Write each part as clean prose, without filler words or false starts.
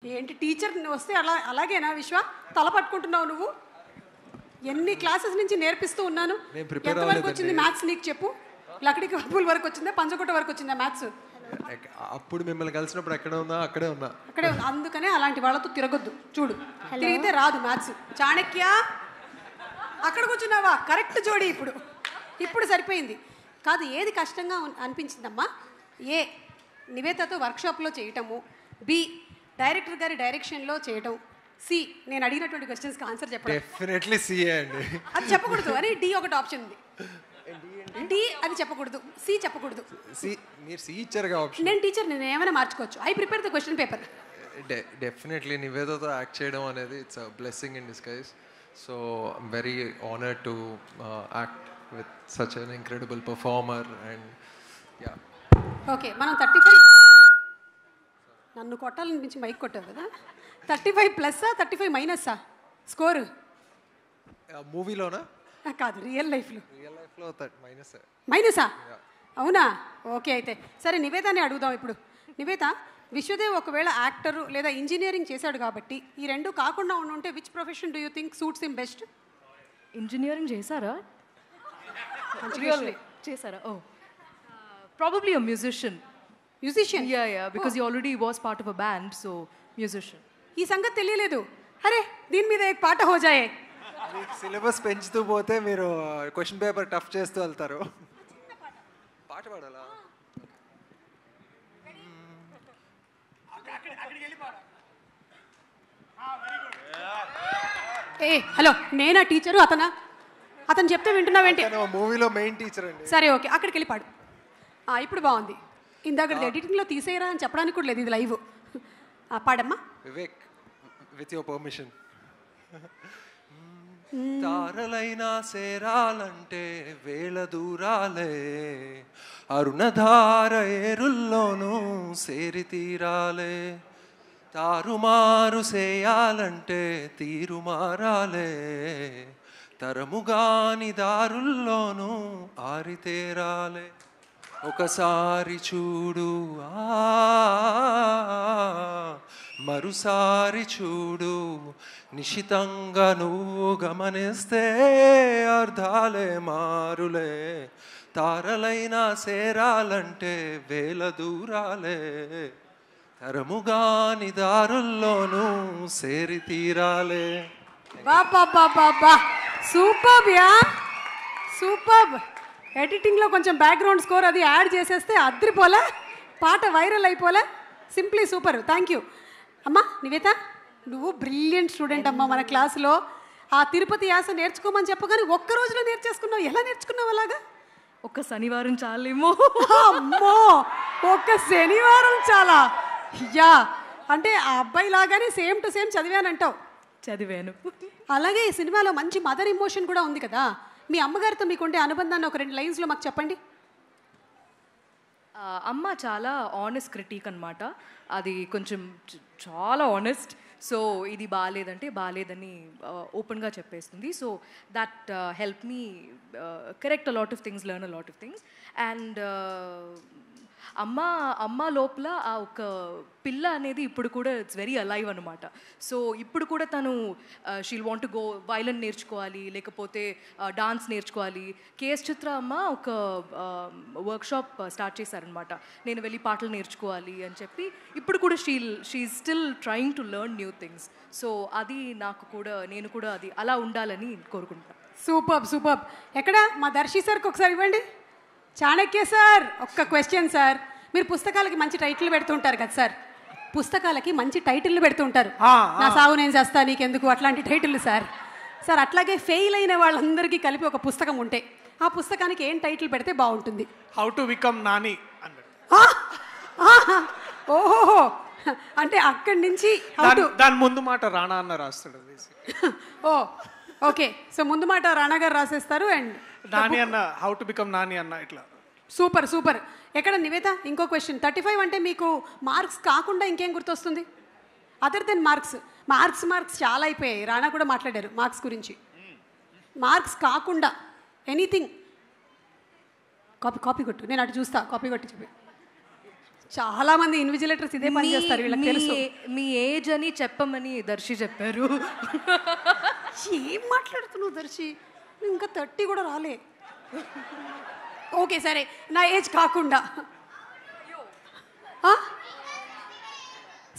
ఏంటి టీచర్ వస్తే అలాగేనా విశ్వ? తల పట్టుకుంటున్నావు నువ్వు? ఎన్ని క్లాసెస్ నుంచి నేర్పిస్తూ ఉన్నాను. ఎంతవరకు వచ్చింది మ్యాథ్స్ నీకు చెప్పు? లక్కడికి కప్పుల వరకు వచ్చిందా, పంచకొట్ట వరకు వచ్చిందా మ్యాథ్స్? అప్పుడు మిమ్మల్ని కలిసినప్పుడు అక్కడే ఉన్నా. అక్కడే అందుకనే అలాంటి వాళ్ళతో తిరగొద్దు. చూడు, తిరిగితే రాదు మ్యాథ్స్. చాణక్య అక్కడ కూర్చున్నావా? కరెక్ట్ జోడి. ఇప్పుడు సరిపోయింది. కాదు, ఏది కష్టంగా అనిపించిందమ్మా? ఏ నివేతతో వర్క్షాప్లో చేయటము, బి డైరెక్టర్ గారి డైరెక్షన్లో చేయటం, సి నేను అడిగినటువంటి క్వశ్చన్స్కి ఆన్సర్ చెప్పడం. డెఫినెట్లీ సి అండి. అది చెప్పకూడదు అని డి ఒకటి ఆప్షన్ ఉంది. డి అది చెప్పకూడదు, సి చెప్పకూడదు. సి మీరు సి ఇచ్చారుగా ఆప్షన్. నేను టీచర్, నేను ఏమైనా మార్చుకోవచ్చు. I prepare the question paper. Definitely నివేదతో యాక్ట్ చేయడం అనేది it's a blessing in disguise. So I'm very honoured to act with such an incredible performer and yeah. Okay, మనం 35 నన్ను కొట్టాలనిపించి మైక్ కొట్టావు కదా. 35 ప్లస్సా 35 మైనస్సా స్కోర్? మూవీలోనా? కాదు, రియల్ లైఫ్లో. మైనసా? అవునా? ఓకే, అయితే సరే నివేదాన్ని అడుగుదాం ఇప్పుడు. నివేద, విశ్వదేవ్ ఒకవేళ యాక్టరు లేదా ఇంజనీరింగ్ చేశాడు కాబట్టి ఈ రెండు కాకుండా ఉంటే which profession do you think suits him best? Engineering చేశారా? చేశారా? Oh, probably a musician. Yeah, because he already was part of a band, so musician. ఈ సంగతి తెలియలేదు. అరే, దీని మీద एक పాట हो जाए. సిలబస్ పెంచుతూ పోతే మీరు క్వశ్చన్ పేపర్ టఫ్ చేస్తూ వెళ్తారు. పాట పాడాలా? ఏ హలో, నేనా టీచరు? అతను చెప్తే వింటున్నావేంటి? మూవీలో మెయిన్ టీచర్ అండి. సరే, ఓకే, అక్కడికి వెళ్ళి పాడు. ఇప్పుడు బాగుంది. ఇందాక ఎడిటింగ్లో తీసేయరా అని చెప్పడానికి కూడా లేదు, ఇది లైవ్. పాడమ్మా. Vivek, with your permission. తారలైనా సేరాలంటే వేల దూరాలే, అరుణధార ఏరుల్లోనూ సేరి తీరాలే, తారుమారు చేయాలంటే తీరు మారాలే, తరముగాని దారుల్లోనూ ఆరితేరాలే, ఒకసారి చూడు మరుసారి చూడు, నిశితంగా నువ్వు గమనిస్తే అర్థాలే మారులే, తారలైనా సేరాలంటే వేల దూరాలే, తరముగాని దారుల్లోనూ సేరి తీరాలే. బాబా సూపర్ యా, సూపర్. ఎడిటింగ్లో కొంచెం బ్యాక్గ్రౌండ్ స్కోర్ అది యాడ్ చేసేస్తే అద్రిపోలే, పాట వైరల్ అయిపోలే. Simply super, thank you. అమ్మా నివేత, నువ్వు బ్రిలియంట్ స్టూడెంట్ అమ్మా. మన క్లాసులో ఆ తిరుపతి యాస నేర్చుకోమని చెప్పగానే ఒక్క రోజులో నేర్చేసుకున్నావు. ఎలా నేర్చుకున్నావు అలాగా? ఒక్క శనివారం చాలేమో. అమ్మో, ఒక్క శనివారం చాలా? యా, అంటే ఆ అబ్బాయి లాగానే సేమ్ టు సేమ్ చదివానంటావు? చదివాను. అలాగే ఈ సినిమాలో మంచి మదర్ ఇమోషన్ కూడా ఉంది కదా. మీ అమ్మగారితో మీకుండే అనుబంధాన్ని ఒక 2 లైన్స్లో మాకు చెప్పండి. అమ్మ చాలా ఆనెస్ట్ క్రిటిక్ అనమాట. అది కొంచెం చాలా ఆనెస్ట్. సో ఇది బాగాలేదంటే బాగాలేదని ఓపెన్గా చెప్పేస్తుంది. So that help me correct a lot of things, learn a lot of things. And అమ్మ లోపల ఆ ఒక పిల్ల అనేది ఇప్పుడు కూడా ఇట్స్ వెరీ అలైవ్ అనమాట. సో ఇప్పుడు కూడా తను షీల్ వాంట్ టు గో వైలన్ నేర్చుకోవాలి, లేకపోతే డాన్స్ నేర్చుకోవాలి. కేఎస్ చిత్ర అమ్మ ఒక వర్క్షాప్ స్టార్ట్ చేశారనమాట. నేను వెళ్ళి పాటలు నేర్చుకోవాలి అని చెప్పి. ఇప్పుడు కూడా she still trying to learn new things. So అది నేను కూడా అది అలా ఉండాలని కోరుకుంటాను. సూపర్. ఎక్కడ మా దర్శి సార్కి ఒకసారి ఇవ్వండి. చాణక్య సార్, ఒక్క క్వశ్చన్ సార్. మీరు పుస్తకాలకి మంచి టైటిల్ పెడుతుంటారు కదా సార్, పుస్తకాలకి మంచి టైటిల్ పెడుతుంటారు. నా సాగు నేను చేస్తా నీకెందుకు, అట్లాంటి టైటిల్ సార్. అట్లాగే ఫెయిల్ అయిన వాళ్ళందరికీ కలిపి ఒక పుస్తకం ఉంటే ఆ పుస్తకానికి ఏం టైటిల్ పెడితే బాగుంటుంది? How to become Nani. ఓహో, అంటే అక్కడి నుంచి దాని ముందు మాట రాణా అన్న రాస్తాడు. ఓ ఓకే, సో ముందు మాట రాణా గారు రాసేస్తారు అండ్ నాని అన్న హౌ టు బికమ్ నాని అన్న ఇట్లా. సూపర్. ఎక్కడ నివేత, ఇంకో క్వశ్చన్. 35 అంటే మీకు మార్క్స్ కాకుండా ఇంకేం గుర్తొస్తుంది అదర్ దెన్ మార్క్స్? మార్క్స్ చాలా అయిపోయాయి. రాణా కూడా మాట్లాడారు మార్క్స్ గురించి. మార్క్స్ కాకుండా ఎనీథింగ్. కాపీ కొట్టు, నేను అటు చూస్తా. కాపీ కొట్టి చెప్పి చాలా మంది ఇన్విజిలేటర్స్ ఇదే పని చేస్తారు, వీళ్ళకి తెలుసు. మీ ఏజ్ అని చెప్పమని దర్శి చెప్పారు. ఏం మాట్లాడుతున్నావు దర్శి, ఇంకా 30 కూడా రాలే. ఓకే సరే, నా ఏజ్ కాకుండా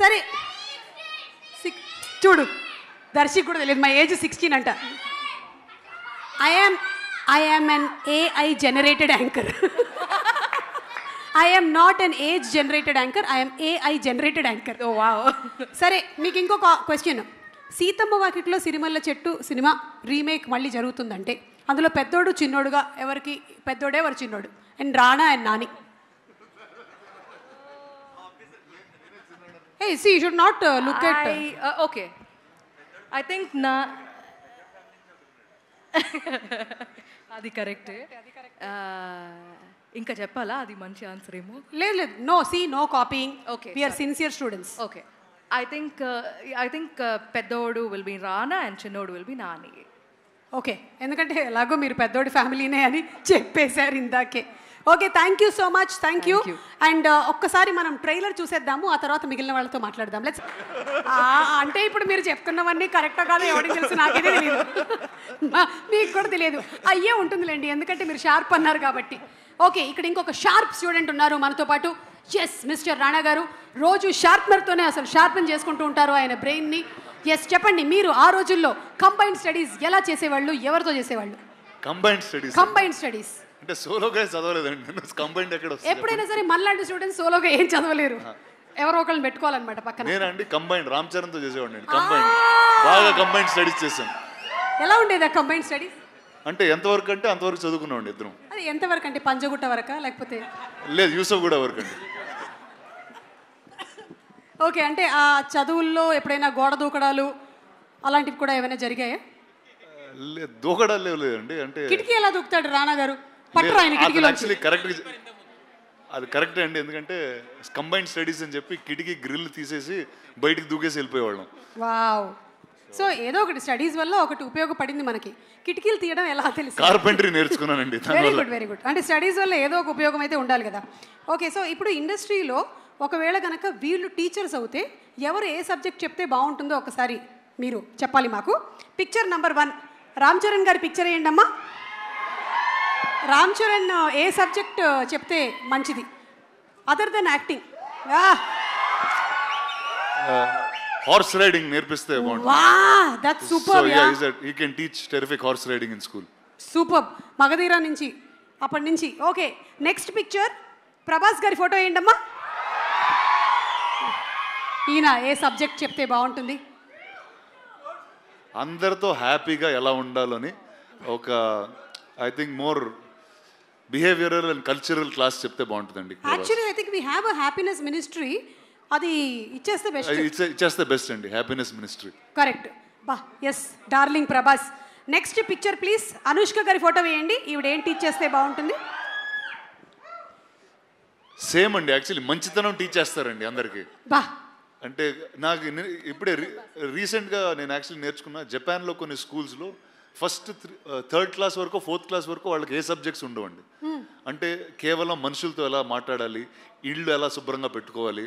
సరే చూడు, దర్శికి కూడా తెలియదు మా ఏజ్ 16 అంట. I am an AI generated anchor. I am not an age generated anchor, I am AI generated anchor. Oh wow. సరే మీకు ఇంకొక క్వశ్చన్. సీతమ్మ వాకిట్లో సిరిమల్ల చెట్టు సినిమా రీమేక్ మళ్ళీ జరుగుతుందంటే అందులో పెద్దోడు చిన్నోడుగా ఎవరికి పెద్దోడే ఎవరు చిన్నోడు? And Rana and Nani. Hey, see, you should not look at... Okay. I think అది కరెక్టే. ఇంకా చెప్పాలా? అది మంచి ఆన్సర్ ఏమో. లేదు లేదు, no, see, no copying. Okay, we are sincere students. Okay, I think పెద్దోడు విల్ బి రానా అండ్ చిన్నోడు విల్ బి నాని. ఓకే, ఎందుకంటే ఎలాగో మీరు పెద్దోడి ఫ్యామిలీనే అని చెప్పేశారు ఇందాకే. Okay, thank you so much, thank you. And ఒక్కసారి మనం ట్రైలర్ చూసేద్దాము, ఆ తర్వాత మిగిలిన వాళ్ళతో మాట్లాడదాం. లెట్స్. అంటే ఇప్పుడు మీరు చెప్తున్నవన్నీ కరెక్టా కాదు ఎవరికి తెలుసు, నాకేదే తెలియదు, మీకు కూడా తెలియదు. అయ్యే ఉంటుందిలేండి, ఎందుకంటే మీరు షార్ప్ అన్నారు కాబట్టి. ఓకే, ఇక్కడ ఇంకొక షార్ప్ స్టూడెంట్ ఉన్నారు మనతో పాటు. ఎస్, మిస్టర్ రాణా గారు రోజు షార్ప్నర్తోనే అసలు షార్పెన్ చేసుకుంటూ ఉంటారు ఆయన బ్రెయిన్ని. ఎస్, చెప్పండి, మీరు ఆ రోజుల్లో కంబైన్డ్ స్టడీస్ ఎలా చేసేవాళ్ళు, ఎవరితో చేసేవాళ్ళు? కంబైన్డ్ స్టడీస్ అంటే సోలోగా చదవలేదండి, కంబైన్డ్ ఎక్కడ వస్తుంది? ఎప్పుడైనా సరే మనలాంటి స్టూడెంట్స్ సోలోగా ఏం చదవలేరు, ఎవరో ఒకళ్ళని పెట్టుకోవాలన్నమాట పక్కన. నేనండి కంబైన్డ్ రామ్ చరణ్తో చేసేవాడిని, కంబైన్డ్ బాగా కంబైన్డ్ స్టడీస్ చేశాం. ఎలా ఉండేది ఆ కంబైన్డ్ స్టడీస్? అంటే ఎంతవరకు అంటే అంతవరకు చదువుకున్నామండి ఇద్దరం. అది ఎంతవరకు అంటే పంజగుట్ట వరకా లేకపోతే? లేదు, యూసఫ్ కూడా వరకు అండి. ఓకే, అంటే ఆ చదువుల్లో ఎప్పుడైనా గోడ దూకడాలు అలాంటివి కూడా ఏమైనా జరిగాయా? లేదు, దూకడాలు లేదండి. అంటే కిటికీ ఎలా దూకుతాడు రాణా గారు? పట్టరు ఆయన కిటికీలో. యాక్చువల్లీ కరెక్ట్, అది కరెక్టే అండి. ఎందుకంటే కంబైన్డ్ స్టడీస్ అని చెప్పి కిటికీ గ్రిల్ తీసేసి బయటికి దూకేసి వెళ్ళిపోయేవాళ్ళం. వావ్. సో ఏదో ఒకటి స్టడీస్ వల్ల ఒకటి ఉపయోగపడింది మనకి. కిటికీలు తీయడం ఎలా తెలుసు? కార్పెంటరీ నేర్చుకున్నానండి. Very good, very good. అంటే స్టడీస్ వల్ల ఏదో ఒక ఉపయోగం అయితే ఉండాలి కదా. ఓకే, సో ఇప్పుడు ఇండస్ట్రీలో ఒకవేళ కనుక వీళ్ళు టీచర్స్ అవుతే ఎవరు ఏ సబ్జెక్ట్ చెప్తే బాగుంటుందో ఒకసారి మీరు చెప్పాలి మాకు. పిక్చర్ నెంబర్ 1, రామ్ చరణ్ గారి పిక్చర్ వేయండి అమ్మా. రామ్ చరణ్ ఏ సబ్జెక్ట్ చెప్తే మంచిది other than acting? Horse riding నేర్పిస్తే బాగుంటుంది. Wow, that's super. He can teach terrific horse riding in school. Super. Magadheera నుంచి అప్పటి నుంచి. ఓకే, నెక్స్ట్ పిక్చర్ ప్రభాస్ గారి ఫోటో వేయండి అమ్మా. ఈయన ఏ సబ్జెక్ట్ చెప్తే బాగుంటుంది? అందరితో హ్యాపీగా ఎలా ఉండాలని ఒక I think more behavioural and cultural class చెప్తే బాగుంటుందండి. Actually I think we have a happiness ministry, అది ఇచ్చేస్తే బెస్ట్. ఇచ్చేస్తే బెస్ట్ అండి, హ్యాపీనెస్ మినిస్ట్రీ. కరెక్ట్. బా, yes, darling Prabhas. Next picture please. Anushka గారి ఫోటో వేయండి. ఈవిడ ఏం టీచ్ చేస్తే బాగుంటుంది? సేమ్ అండి, యాక్చువల్లీ మంచితనం టీచ్ చేస్తారండి అందరికీ. బా, అంటే నాకు ఇప్పుడే రీసెంట్గా నేను యాక్చువల్లీ నేర్చుకున్న జపాన్లో కొన్ని స్కూల్స్లో ఫస్ట్ 3rd క్లాస్ వరకు 4th క్లాస్ వరకు వాళ్ళకి ఏ సబ్జెక్ట్స్ ఉండవండి. అంటే కేవలం మనుషులతో ఎలా మాట్లాడాలి, ఇళ్ళు ఎలా శుభ్రంగా పెట్టుకోవాలి,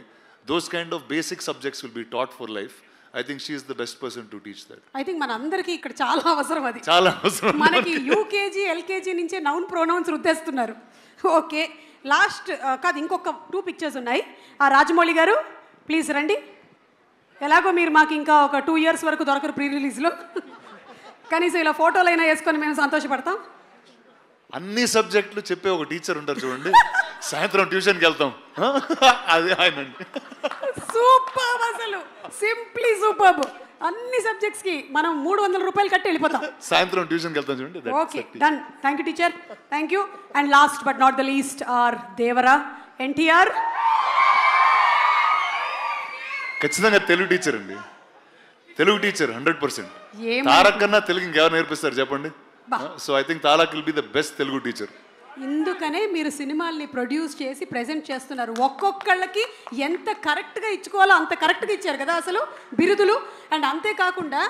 those kind of basic subjects will be taught for life. I think she is the best person to teach that. I think మన అందరికీ ఇక్కడ చాలా అవసరం అది. చాలా అవసరం. మనకి యూకేజీ ఎల్కేజీ నుంచే నౌన్ ప్రొనౌన్స్ రుద్దేస్తున్నారు. ఓకే, లాస్ట్ కాదు, ఇంకొక 2 పిక్చర్స్ ఉన్నాయి. ఆ రాజమౌళి గారు ప్లీజ్ రండి. ఎలాగో మీరు మాకు ఇంకా ఒక 2 years వరకు దొరకరు ప్రీ రిలీజ్లో, కనీసం ఇలా ఫోటోలు అయినా వేసుకొని మేము సంతోషపడతాం. అన్ని సబ్జెక్టులు చెప్పే ఒక టీచర్ ఉంటారు చూడండి, సాయంత్రం ట్యూషన్కి వెళ్తాం, అదే ఆయన. సూపర్, అసలు సింప్లీ సూపర్. అన్ని సబ్జెక్ట్స్ కి మనం 300 రూపాయలు కట్టి వెళ్ళిపోతాం. సాయంత్రం ట్యూషన్కి వెళ్తాం చూడండి. Okay, done. Thank you teacher, thank you. And last but not the least our Devara NTR. ఖచ్చితంగా తెలుగు టీచర్ అండి, తెలుగు టీచర్ 100%. తారక్ కన్నా తెలుగు ఇంకెవరు నేర్పిస్తారు చెప్పండి? So I think Tarak will be the best Telugu teacher. ఇందుకనే మీరు సినిమాల్ని ప్రొడ్యూస్ చేసి ప్రెజెంట్ చేస్తున్నారు. ఒక్కొక్కళ్ళకి ఎంత కరెక్ట్గా ఇచ్చుకోవాలో అంత కరెక్ట్గా ఇచ్చారు కదా అసలు బిరుదులు. అండ్ అంతేకాకుండా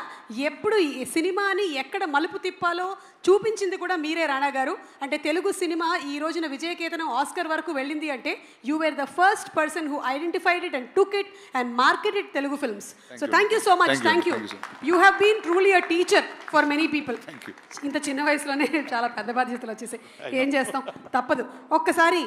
ఎప్పుడు ఈ సినిమాని ఎక్కడ మలుపు తిప్పాలో చూపించింది కూడా మీరే రాణా గారు. అంటే తెలుగు సినిమా ఈ రోజున విజయకేతనం ఆస్కర్ వరకు వెళ్ళింది అంటే you were the first person who identified it and took it and marketed Telugu films. So thank you so much. Thank you. You have been truly a teacher for many people. ఇంత చిన్న వయసులోనే చాలా పెద్ద బాధ్యతలు వచ్చేసాయి. ఏం చేస్తాం, తప్పదు. ఒక్కసారి